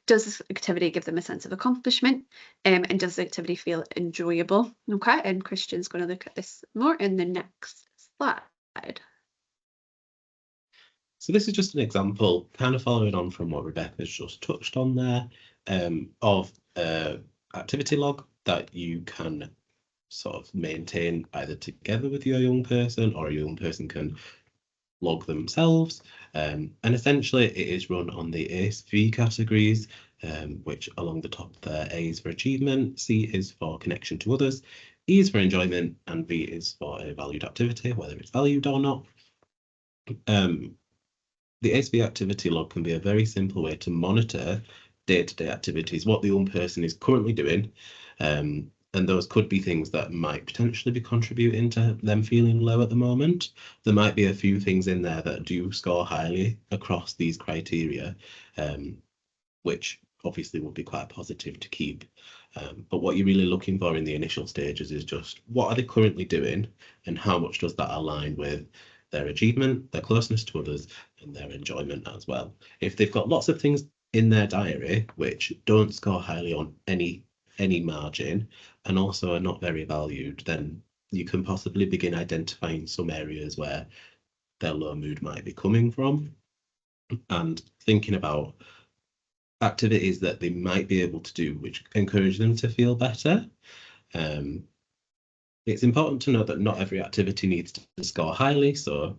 does this activity give them a sense of accomplishment? And does the activity feel enjoyable? Okay, and Christian's going to look at this more in the next slide. So this is just an example, kind of following on from what Rebecca's just touched on there, of activity log that you can sort of maintain either together with your young person, or a young person can log themselves. And essentially it is run on the ACE-V categories, which along the top there, A is for achievement, C is for connection to others, E is for enjoyment, and V is for a valued activity, whether it's valued or not. The ACE-V activity log can be a very simple way to monitor day-to-day activities, what the young person is currently doing, and those could be things that might potentially be contributing to them feeling low at the moment. There might be a few things in there that do score highly across these criteria, which obviously would be quite positive to keep. But what you're really looking for in the initial stages is just what are they currently doing, and how much does that align with their achievement, their closeness to others, and their enjoyment as well. If they've got lots of things in their diary which don't score highly on any margin, and also are not very valued, then you can possibly begin identifying some areas where their low mood might be coming from, and thinking about activities that they might be able to do which encourage them to feel better. It's important to note that not every activity needs to score highly. So,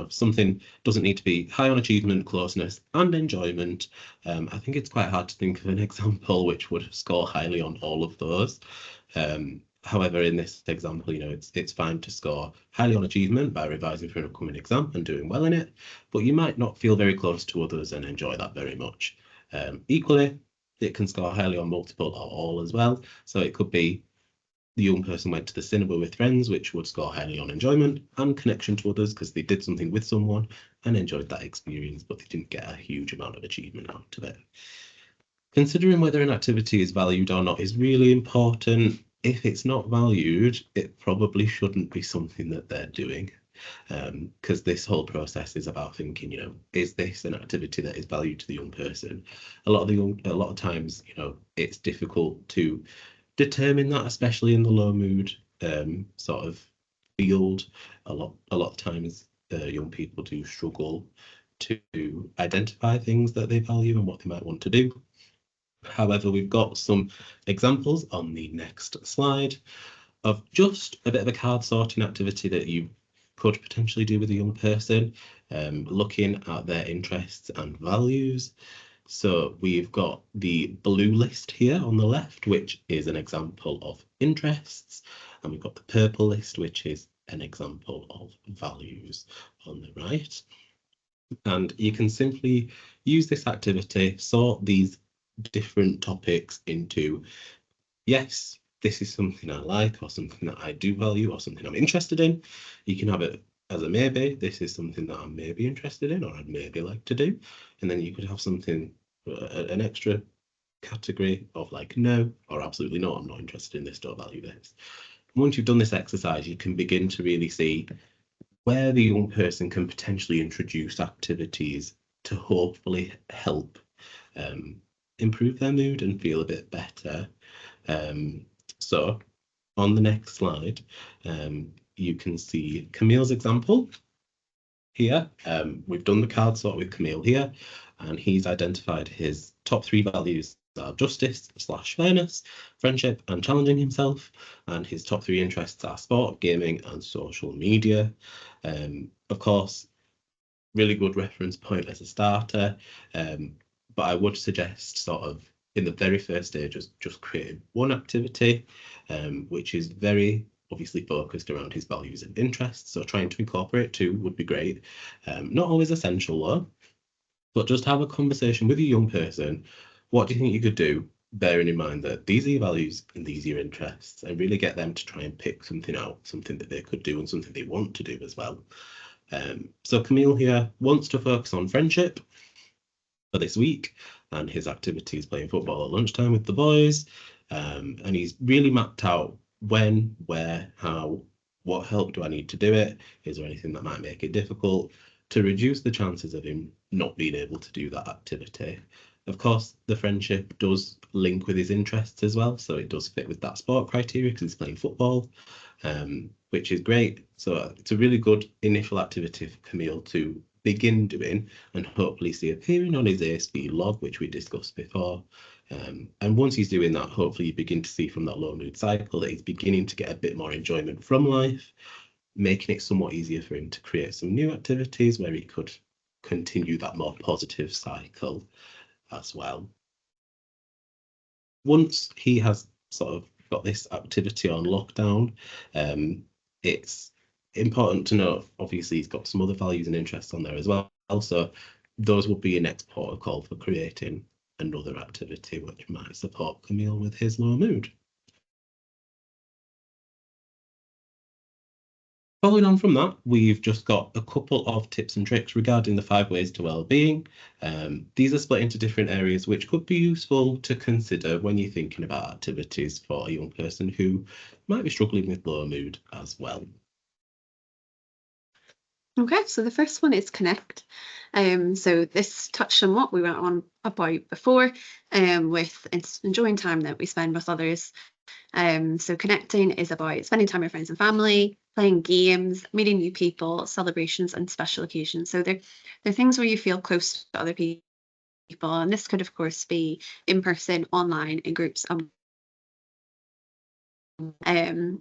something doesn't need to be high on achievement, closeness, and enjoyment. I think it's quite hard to think of an example which would score highly on all of those. However, in this example, it's fine to score highly on achievement by revising for an upcoming exam and doing well in it, but you might not feel very close to others and enjoy that very much. Equally, it can score highly on multiple or all as well. So it could be the young person went to the cinema with friends, which would score highly on enjoyment and connection to others because they did something with someone and enjoyed that experience, but they didn't get a huge amount of achievement out of it. Considering whether an activity is valued or not is really important. If it's not valued, it probably shouldn't be something that they're doing, because this whole process is about thinking, is this an activity that is valued to the young person? A lot of times, it's difficult to determine that, especially in the low mood sort of field. A lot of times young people do struggle to identify things that they value and what they might want to do. However, we've got some examples on the next slide of just a bit of a card sorting activity that you could potentially do with a young person, looking at their interests and values. So we've got the blue list here on the left, which is an example of interests, and we've got the purple list, which is an example of values on the right. And you can simply use this activity, sort these different topics into, yes, this is something I like, or something that I do value, or something I'm interested in. You can have it as a maybe, this is something that I'm maybe interested in, or I'd maybe like to do. And then you could have something, an extra category of like, no, or absolutely not, I'm not interested in this, don't value this. And once you've done this exercise, you can begin to really see where the young person can potentially introduce activities to hopefully help improve their mood and feel a bit better. So on the next slide, you can see Camille's example here. We've done the card sort with Camille here, and he's identified his top 3 values are justice/fairness, friendship, and challenging himself. And his top 3 interests are sport, gaming, and social media. Of course, really good reference point as a starter, but I would suggest sort of in the very first stage just creating one activity, which is very obviously focused around his values and interests. So trying to incorporate 2 would be great. Not always essential though, but just have a conversation with a young person. What do you think you could do, bearing in mind that these are your values and these are your interests, and really get them to try and pick something out, something that they could do and something they want to do as well. So Camille here wants to focus on friendship for this week, and his activity is playing football at lunchtime with the boys, and he's really mapped out when, where, how, what help do I need to do it, is there anything that might make it difficult, to reduce the chances of him not being able to do that activity. Of course, the friendship does link with his interests as well, so it does fit with that sport criteria because he's playing football, which is great. So it's a really good initial activity for Camille to begin doing and hopefully see appearing on his ASB log, which we discussed before. And once he's doing that, hopefully you begin to see from that low mood cycle that he's beginning to get a bit more enjoyment from life, making it somewhat easier for him to create some new activities where he could continue that more positive cycle as well. Once he has sort of got this activity on lockdown, it's important to note, obviously, he's got some other values and interests on there as well. So those would be your next protocol for creating another activity which might support Camille with his low mood. Following on from that, we've just got a couple of tips and tricks regarding the 5 ways to well-being. These are split into different areas which could be useful to consider when you're thinking about activities for a young person who might be struggling with low mood as well. Okay, so the first one is connect. So this touched on what we went on about before, with enjoying time that we spend with others. So connecting is about spending time with friends and family, playing games, meeting new people, celebrations and special occasions. So they're things where you feel close to other people. And this could, of course, be in person, online, in groups. And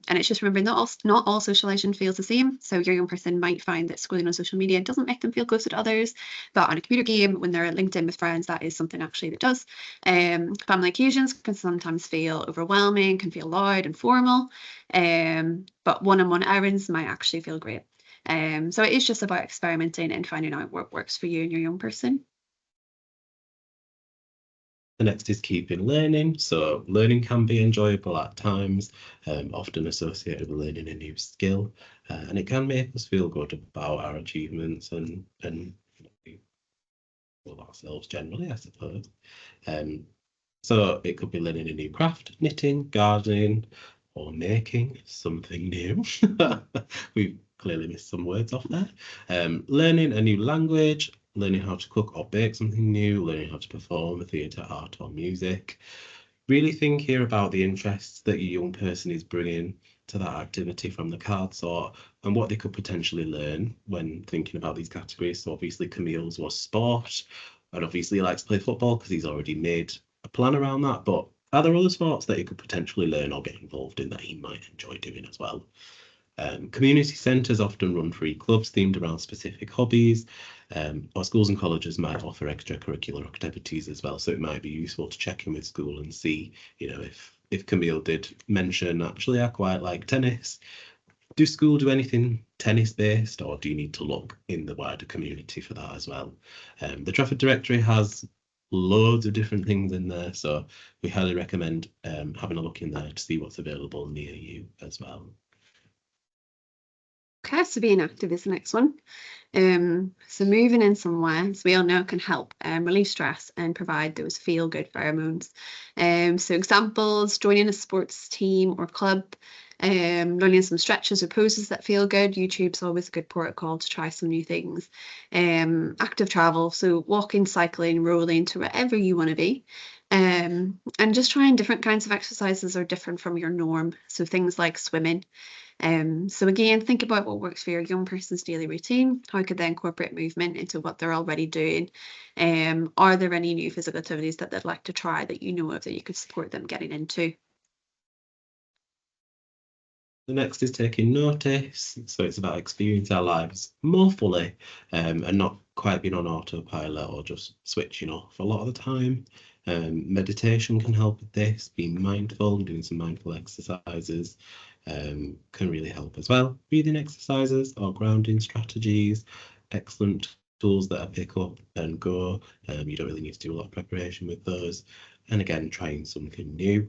it's just remembering that not all socialization feels the same. So your young person might find that scrolling on social media doesn't make them feel closer to others, but on a computer game, when they're linked in with friends, that is something actually that does. Family occasions can sometimes feel overwhelming, can feel loud and formal, but one-on-one errands might actually feel great. So it is just about experimenting and finding out what works for you and your young person. The next is keeping learning. So learning can be enjoyable at times, often associated with learning a new skill, and it can make us feel good about our achievements and well, ourselves generally, I suppose. So it could be learning a new craft, knitting, gardening, or making something new. We've clearly missed some words off there. Learning a new language, learning how to cook or bake something new, learning how to perform theatre, art, or music. Really think here about the interests that your young person is bringing to that activity from the card sort and what they could potentially learn when thinking about these categories. So obviously Camille's was sport, and obviously he likes to play football because he's already made a plan around that. But are there other sports that he could potentially learn or get involved in that he might enjoy doing as well? Community centres often run free clubs themed around specific hobbies, or schools and colleges might offer extracurricular activities as well. So it might be useful to check in with school and see, if Camille did mention, actually, I quite like tennis. Do school do anything tennis based, or do you need to look in the wider community for that as well? The Trafford Directory has loads of different things in there, so we highly recommend having a look in there to see what's available near you as well. Okay, so being active is the next one. So moving in somewhere, as we all know, can help relieve stress and provide those feel-good pheromones. So examples, joining a sports team or club, learning some stretches or poses that feel good. YouTube's always a good protocol to try some new things. Active travel, so walking, cycling, rolling, to wherever you want to be. And just trying different kinds of exercises are different from your norm. So things like swimming. So again, think about what works for your young person's daily routine. How could they incorporate movement into what they're already doing? Are there any new physical activities that they'd like to try that you know of that you could support them getting into? The next is taking notice. So it's about experiencing our lives more fully, and not quite being on autopilot or just switching off a lot of the time. Meditation can help with this. Being mindful, doing some mindful exercises can really help as well. Breathing exercises or grounding strategies, excellent tools that I pick up and go. You don't really need to do a lot of preparation with those. And again, trying something new.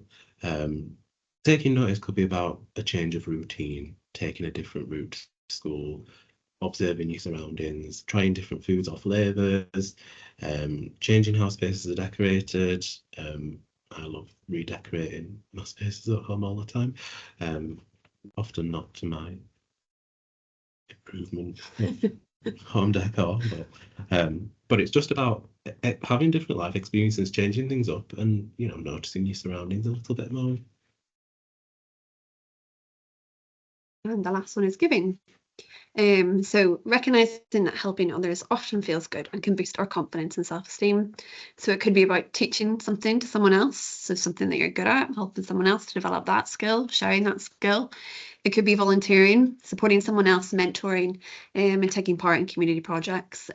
Taking notice could be about a change of routine, taking a different route to school, observing your surroundings, trying different foods or flavours, changing how spaces are decorated. I love redecorating my spaces at home all the time, often not to my improvement home decor, but it's just about having different life experiences, changing things up, and noticing your surroundings a little bit more. And the last one is giving. So recognizing that helping others often feels good and can boost our confidence and self-esteem. So it could be about teaching something to someone else, so something that you're good at, helping someone else to develop that skill, sharing that skill. It could be volunteering, supporting someone else, mentoring, and taking part in community projects.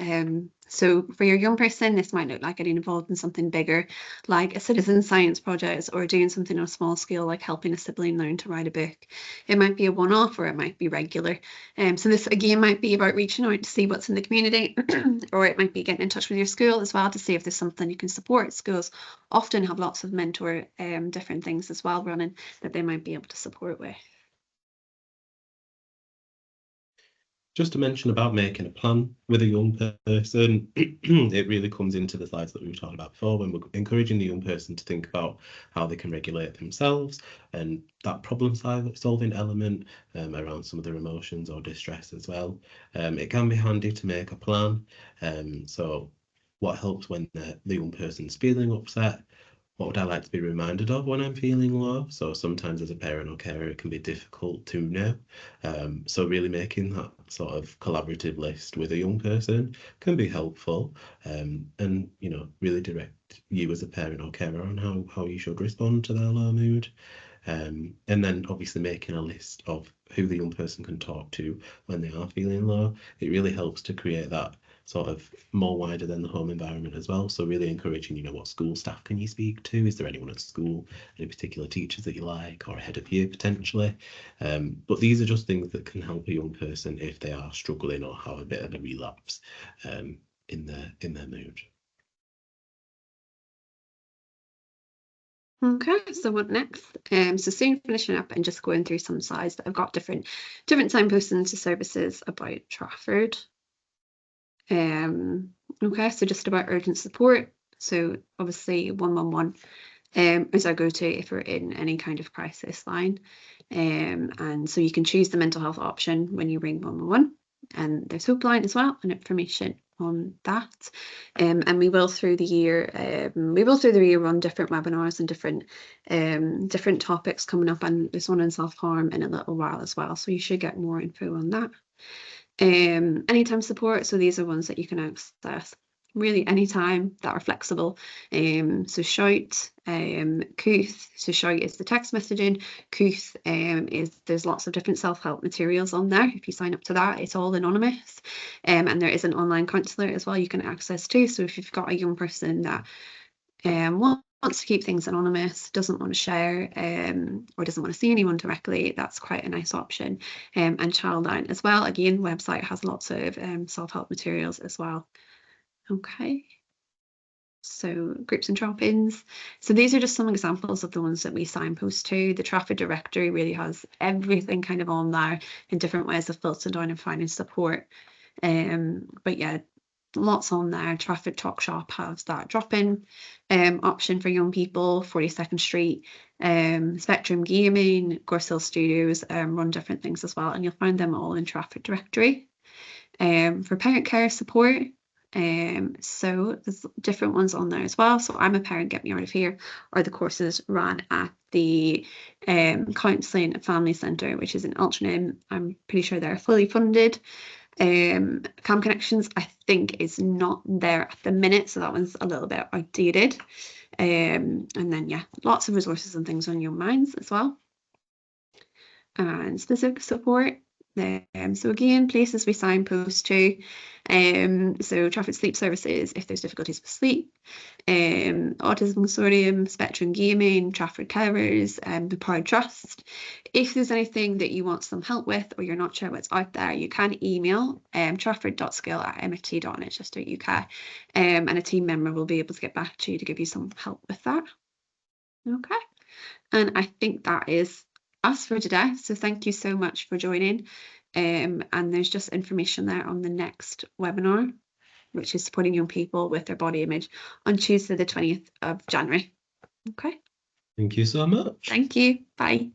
So for your young person, this might look like getting involved in something bigger, like a citizen science project, or doing something on a small scale, like helping a sibling learn to write a book. It might be a one-off, or it might be regular. So this again might be about reaching out to see what's in the community, or it might be getting in touch with your school as well to see if there's something you can support. Schools often have lots of mentor different things as well running that they might be able to support with. Just to mention about making a plan with a young person, it really comes into the slides that we were talking about before when we're encouraging the young person to think about how they can regulate themselves and that problem solving element around some of their emotions or distress as well. It can be handy to make a plan. So what helps when the young person's feeling upset? What would I like to be reminded of when I'm feeling low? So sometimes as a parent or carer, it can be difficult to know. So really making that sort of collaborative list with a young person can be helpful, and really direct you as a parent or carer on how you should respond to their low mood. And then obviously making a list of who the young person can talk to when they are feeling low. It really helps to create that sort of more wider than the home environment as well. So really encouraging, what school staff can you speak to? Is there anyone at school, any particular teachers that you like, or ahead of you potentially? But these are just things that can help a young person if they are struggling or have a bit of a relapse in their mood. Okay, so what next? So soon finishing up and just going through some slides that I've got different signposts into services about Trafford. Okay, so just about urgent support. So obviously 111 is our go-to if we're in any kind of crisis line. And so you can choose the mental health option when you ring 111, and there's helpline as well and information on that. And we will through the year run different webinars and different topics coming up, and there's one on self-harm in a little while as well, so you should get more info on that. Anytime support, so these are ones that you can access really anytime that are flexible. So Shout, Kooth, so Shout is the text messaging. Kooth is, there's lots of different self-help materials on there. If you sign up to that, it's all anonymous. And there is an online counsellor as well you can access too. So if you've got a young person that wants to keep things anonymous, doesn't want to share, or doesn't want to see anyone directly, that's quite a nice option. And Childline as well, again, website has lots of self-help materials as well. Okay, so groups and drop-ins. So these are just some examples of the ones that we signpost to. The Trafford directory really has everything kind of on there in different ways of filtering down and finding support. But yeah, lots on there. Trafford Talk Shop has that drop-in option for young people. 42nd Street, Spectrum Gaming, Gorse Hill Studios run different things as well, and you'll find them all in Trafford directory. For parent care support, so there's different ones on there as well. So I'm a Parent, Get Me Out of Here, or the courses run at the Counselling and Family Centre, which is in Altrincham. I'm pretty sure they're fully funded. Cam Connections, I think, is not there at the minute, so that one's a little bit outdated. And then yeah, lots of resources and things on Young Minds as well. And specific support. So again, places we signpost to. So Trafford Sleep Services if there's difficulties with sleep. Autism Consortium, Spectrum Gaming, Trafford Carers, the Proud Trust. If there's anything that you want some help with or you're not sure what's out there, you can email trafford.skill@mft.nhs.uk, and a team member will be able to get back to you to give you some help with that. Okay, and I think that is us for today. So thank you so much for joining. And there's just information there on the next webinar, which is supporting young people with their body image, on Tuesday the 20th of January. Okay. Thank you so much. Thank you. Bye.